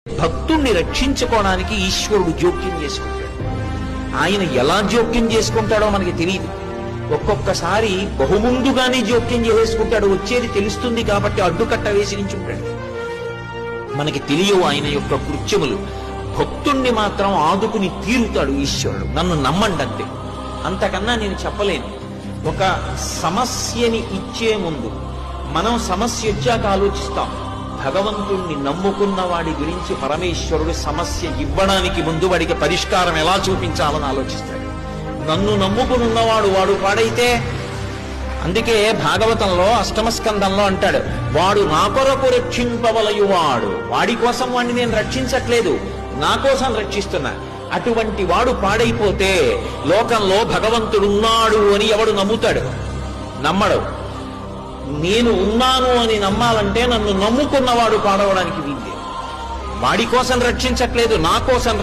భక్తుణ్ణి రక్షించుకోవడానికి ఈశ్వరుడు జోక్యం చేసుకుంటాడు. ఆయన ఎలా జోక్యం చేసుకుంటాడో మనకి తెలియదు. ఒక్కొక్కసారి బహుముందుగానే జోక్యం చేసుకుంటాడు. వచ్చేది తెలుస్తుంది కాబట్టి అడ్డుకట్ట వేసి నించుంటాడు. మనకి తెలియవు ఆయన యొక్క కృత్యములు. భక్తుణ్ణి మాత్రం ఆదుకుని తీరుతాడు ఈశ్వరుడు. నన్ను నమ్మండి అంతే, అంతకన్నా నేను చెప్పలేను. ఒక సమస్యని ఇచ్చే ముందు మనం సమస్య వచ్చాక ఆలోచిస్తాం. భగవంతుణ్ణి నమ్ముకున్న వాడి గురించి పరమేశ్వరుడు సమస్య ఇవ్వడానికి ముందు వాడికి పరిష్కారం ఎలా చూపించాలని ఆలోచిస్తాడు. నన్ను నమ్ముకునున్నవాడు వాడు పాడైతే, అందుకే భాగవతంలో అష్టమ స్కందంలో అంటాడు, వాడు నా కొరకు రక్షింపవలయువాడు. వాడి కోసం వాడిని నేను రక్షించట్లేదు, నా కోసం రక్షిస్తున్నా. అటువంటి వాడు పాడైపోతే లోకంలో భగవంతుడున్నాడు అని ఎవడు నమ్ముతాడు? నమ్మడు. నేను ఉన్నాను అని నమ్మాలంటే నన్ను నమ్ముకున్నవాడు పాడవడానికి వీల్లేదు. వాడి కోసం రక్షించట్లేదు, నా కోసం